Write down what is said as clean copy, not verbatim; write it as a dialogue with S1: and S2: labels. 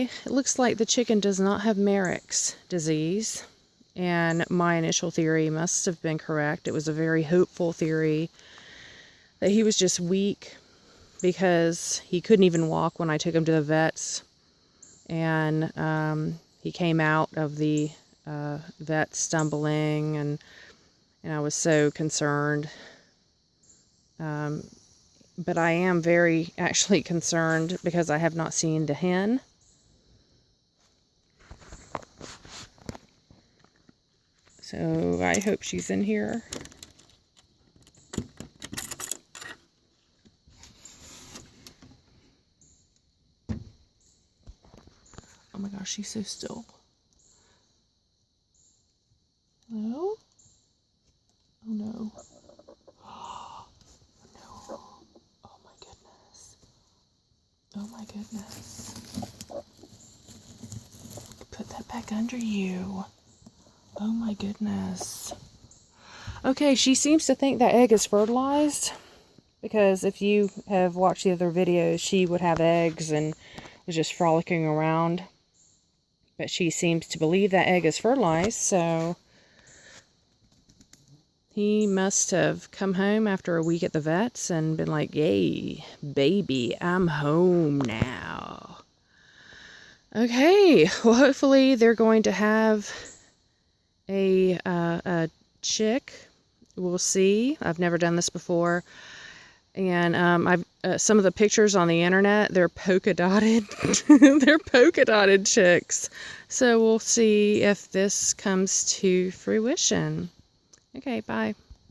S1: Okay, it looks like the chicken does not have Marek's disease, and my initial theory must have been correct. It was a very hopeful theory that he was just weak because he couldn't even walk when I took him to the vets, and he came out of the vet stumbling, and I was so concerned. But I am very actually concerned because I have not seen the hen. So I hope she's in here. Oh my gosh, she's so still. Hello? Oh no. Oh no. Oh my goodness. Oh my goodness. Put that back under you. Oh my goodness. Okay, she seems to think that egg is fertilized, because if you have watched the other videos, she would have eggs and was just frolicking around. But she seems to believe that egg is fertilized, so he must have come home after a week at the vets and been like, yay, baby, I'm home now. Okay, well, hopefully they're going to have a chick. We'll see. I've never done this before. And I've some of the pictures on the internet, they're polka dotted. They're polka dotted chicks. So we'll see if this comes to fruition. Okay, bye.